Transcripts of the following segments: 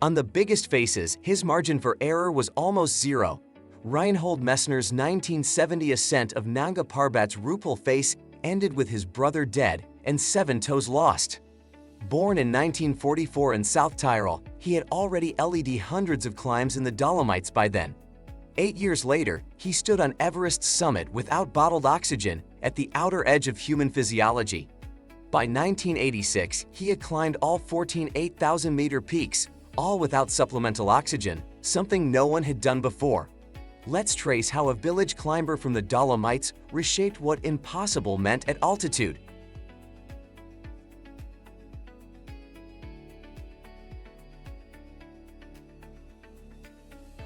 On the biggest faces, his margin for error was almost zero. Reinhold Messner's 1970 ascent of Nanga Parbat's Rupel face ended with his brother dead and 7 toes lost. Born in 1944 in South Tyrol, he had already led hundreds of climbs in the Dolomites by then. 8 years later, he stood on Everest's summit without bottled oxygen at the outer edge of human physiology. By 1986, he had climbed all 14 8,000-meter peaks, all without supplemental oxygen, something no one had done before. Let's trace how a village climber from the Dolomites reshaped what impossible meant at altitude.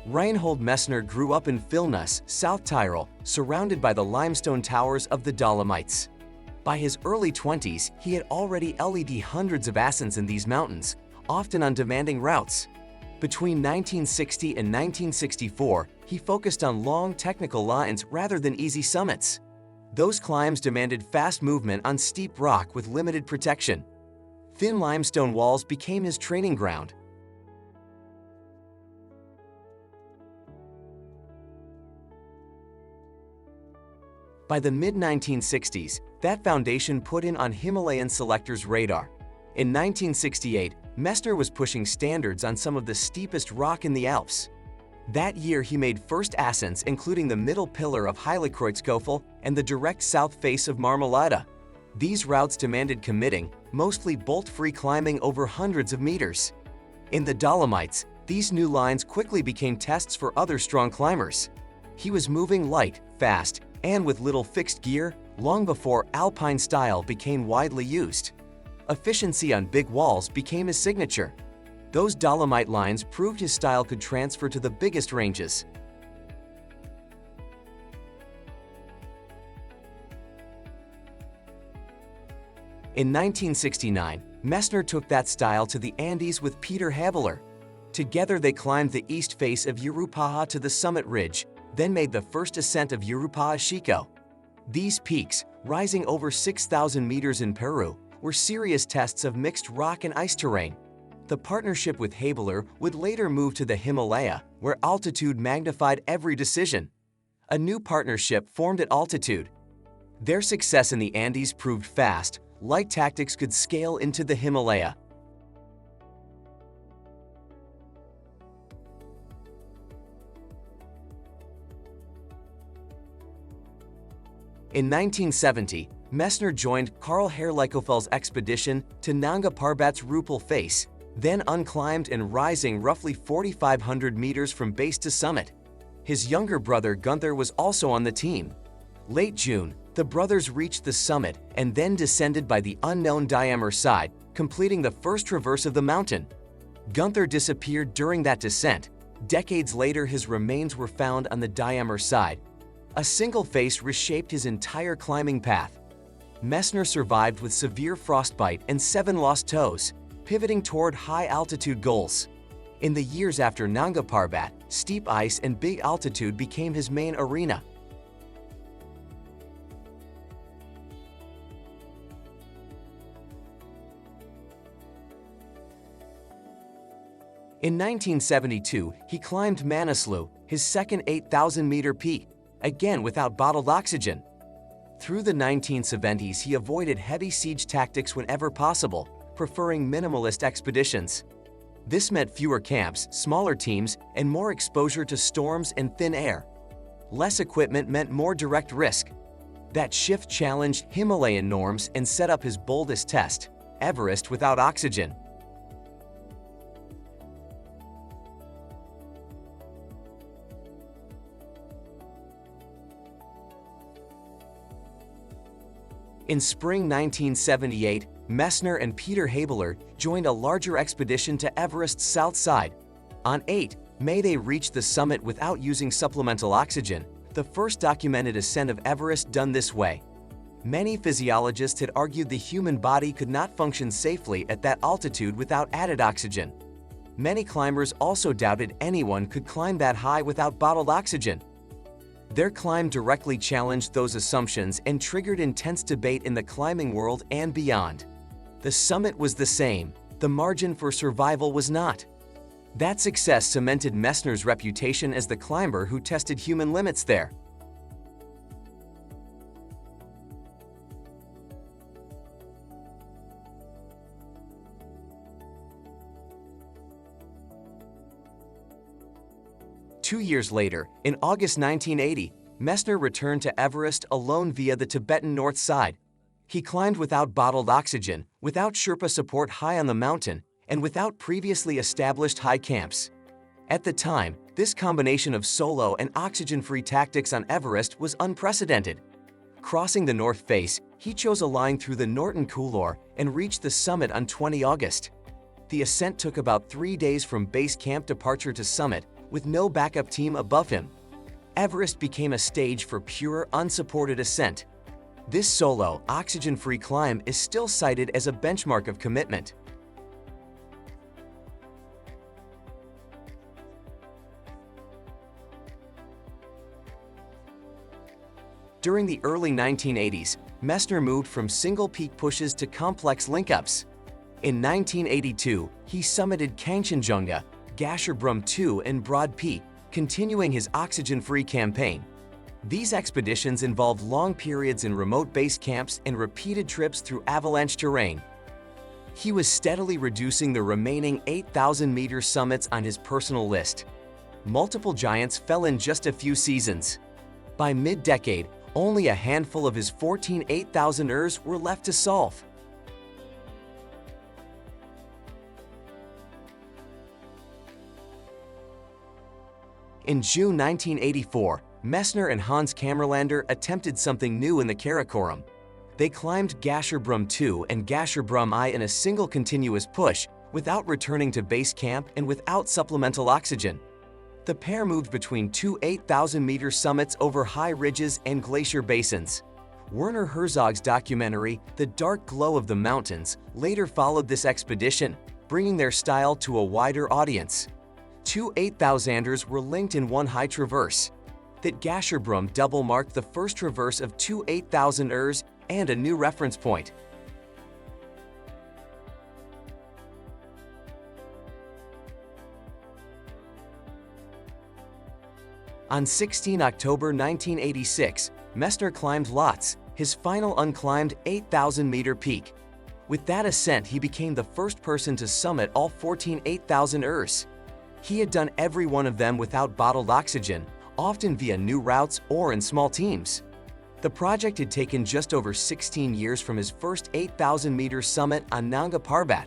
Reinhold Messner grew up in Vilnius, South Tyrol, surrounded by the limestone towers of the Dolomites. By his early 20s, he had already led hundreds of ascents in these mountains, often on demanding routes. Between 1960 and 1964, he focused on long technical lines rather than easy summits. Those climbs demanded fast movement on steep rock with limited protection. Thin limestone walls became his training ground. By the mid-1960s, that foundation put him on Himalayan selectors' radar. In 1968, Messner was pushing standards on some of the steepest rock in the Alps. That year he made first ascents including the middle pillar of Heiligkreuzkofel and the direct south face of Marmolada. These routes demanded committing, mostly bolt-free climbing over hundreds of meters. In the Dolomites, these new lines quickly became tests for other strong climbers. He was moving light, fast, and with little fixed gear long before Alpine style became widely used. Efficiency on big walls became his signature. Those Dolomite lines proved his style could transfer to the biggest ranges. In 1969, Messner took that style to the Andes with Peter Habeler. Together they climbed the east face of Yurupaha to the summit ridge, then made the first ascent of Yurupaha Chico. These peaks, rising over 6,000 meters in Peru, were serious tests of mixed rock and ice terrain. The partnership with Habeler would later move to the Himalaya, where altitude magnified every decision. A new partnership formed at altitude. Their success in the Andes proved fast, light tactics could scale into the Himalaya. In 1970, Messner joined Karl Herrlichoffel's expedition to Nanga Parbat's Rupel face, then unclimbed and rising roughly 4,500 meters from base to summit. His younger brother Gunther was also on the team. Late June, the brothers reached the summit and then descended by the unknown Dahomey side, completing the first traverse of the mountain. Gunther disappeared during that descent. Decades later, his remains were found on the Dahomey side. A single face reshaped his entire climbing path. Messner survived with severe frostbite and 7 lost toes, pivoting toward high-altitude goals. In the years after Nanga Parbat, steep ice and big altitude became his main arena. In 1972, he climbed Manaslu, his second 8,000-meter peak, again without bottled oxygen. Through the 1970s, he avoided heavy siege tactics whenever possible, preferring minimalist expeditions. This meant fewer camps, smaller teams, and more exposure to storms and thin air. Less equipment meant more direct risk. That shift challenged Himalayan norms and set up his boldest test, Everest without oxygen. In spring 1978, Messner and Peter Habeler joined a larger expedition to Everest's south side. On 8 May they reached the summit without using supplemental oxygen, the first documented ascent of Everest done this way. Many physiologists had argued the human body could not function safely at that altitude without added oxygen. Many climbers also doubted anyone could climb that high without bottled oxygen. Their climb directly challenged those assumptions and triggered intense debate in the climbing world and beyond. The summit was the same, the margin for survival was not. That success cemented Messner's reputation as the climber who tested human limits there. Two years later, in August 1980, Messner returned to Everest alone via the Tibetan north side. He climbed without bottled oxygen, without Sherpa support high on the mountain, and without previously established high camps. At the time, this combination of solo and oxygen-free tactics on Everest was unprecedented. Crossing the north face, he chose a line through the Norton Couloir and reached the summit on 20 August. The ascent took about 3 days from base camp departure to summit, with no backup team above him. Everest became a stage for pure, unsupported ascent. This solo, oxygen-free climb is still cited as a benchmark of commitment. During the early 1980s, Messner moved from single peak pushes to complex linkups. In 1982, he summited Kangchenjunga, Gasherbrum II, and Broad Peak, continuing his oxygen-free campaign. These expeditions involved long periods in remote base camps and repeated trips through avalanche terrain. He was steadily reducing the remaining 8,000-meter summits on his personal list. Multiple giants fell in just a few seasons. By mid-decade, only a handful of his 14 8,000ers were left to solve. In June 1984, Messner and Hans Kammerlander attempted something new in the Karakoram. They climbed Gasherbrum II and Gasherbrum I in a single continuous push, without returning to base camp and without supplemental oxygen. The pair moved between two 8,000-meter summits over high ridges and glacier basins. Werner Herzog's documentary, The Dark Glow of the Mountains, later followed this expedition, bringing their style to a wider audience. Two 8,000ers were linked in one high traverse. That Gasherbrum double marked the first traverse of two 8,000ers and a new reference point. On 16 October 1986, Messner climbed Lhotse, his final unclimbed 8,000-meter peak. With that ascent, he became the first person to summit all 14 8,000ers. He had done every one of them without bottled oxygen, often via new routes or in small teams. The project had taken just over 16 years from his first 8,000-meter summit on Nanga Parbat.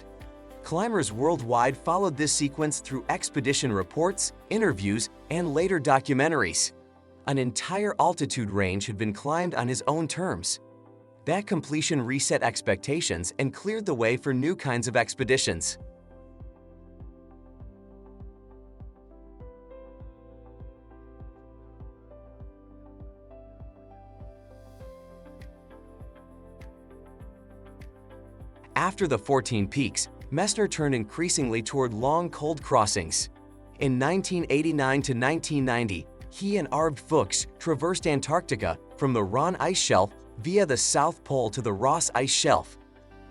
Climbers worldwide followed this sequence through expedition reports, interviews, and later documentaries. An entire altitude range had been climbed on his own terms. That completion reset expectations and cleared the way for new kinds of expeditions. After the 14 peaks, Messner turned increasingly toward long, cold crossings. In 1989 to 1990, he and Arvid Fuchs traversed Antarctica from the Ron ice shelf via the South Pole to the Ross ice shelf.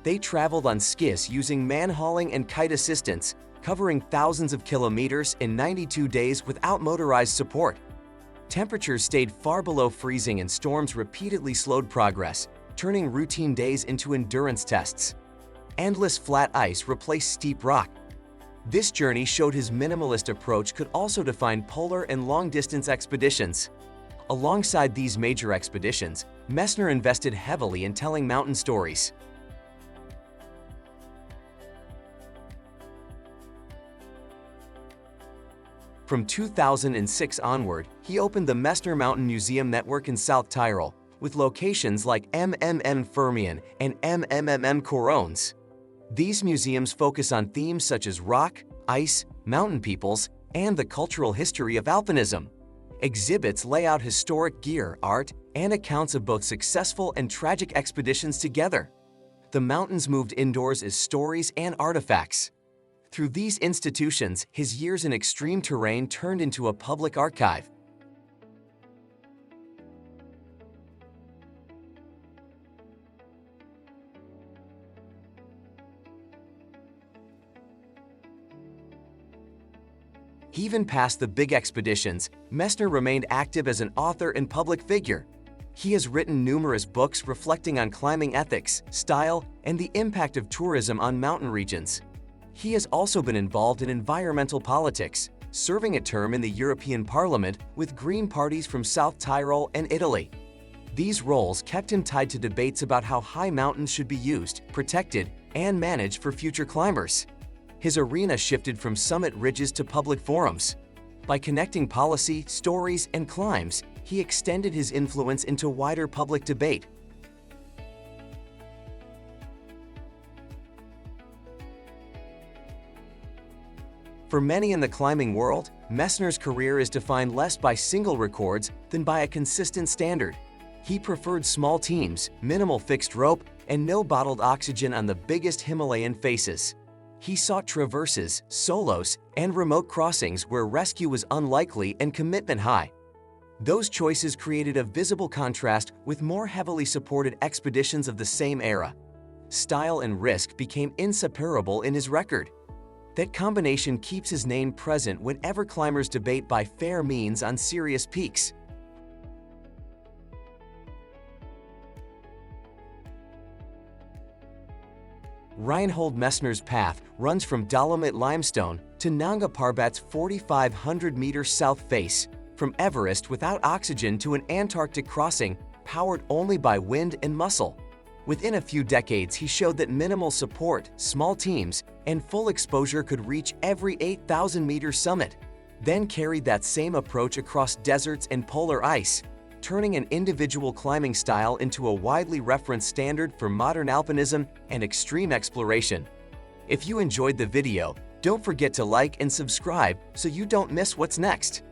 They traveled on skis using man-hauling and kite assistance, covering thousands of kilometers in 92 days without motorized support. Temperatures stayed far below freezing and storms repeatedly slowed progress, turning routine days into endurance tests. Endless flat ice replaced steep rock. This journey showed his minimalist approach could also define polar and long-distance expeditions. Alongside these major expeditions, Messner invested heavily in telling mountain stories. From 2006 onward, he opened the Messner Mountain Museum Network in South Tyrol, with locations like MMM Fermion and MMM Corones. These museums focus on themes such as rock, ice, mountain peoples, and the cultural history of alpinism. Exhibits lay out historic gear, art, and accounts of both successful and tragic expeditions together. The mountains moved indoors as stories and artifacts. Through these institutions, his years in extreme terrain turned into a public archive. Even past the big expeditions, Messner remained active as an author and public figure. He has written numerous books reflecting on climbing ethics, style, and the impact of tourism on mountain regions. He has also been involved in environmental politics, serving a term in the European Parliament with Green parties from South Tyrol and Italy. These roles kept him tied to debates about how high mountains should be used, protected, and managed for future climbers. His arena shifted from summit ridges to public forums. By connecting policy, stories, and climbs, he extended his influence into wider public debate. For many in the climbing world, Messner's career is defined less by single records than by a consistent standard. He preferred small teams, minimal fixed rope, and no bottled oxygen on the biggest Himalayan faces. He sought traverses, solos, and remote crossings where rescue was unlikely and commitment high. Those choices created a visible contrast with more heavily supported expeditions of the same era. Style and risk became inseparable in his record. That combination keeps his name present whenever climbers debate by fair means on serious peaks. Reinhold Messner's path runs from Dolomite limestone to Nanga Parbat's 4,500-meter south face, from Everest without oxygen to an Antarctic crossing powered only by wind and muscle. Within a few decades, he showed that minimal support, small teams, and full exposure could reach every 8,000-meter summit, then carried that same approach across deserts and polar ice, turning an individual climbing style into a widely referenced standard for modern alpinism and extreme exploration. If you enjoyed the video, don't forget to like and subscribe so you don't miss what's next.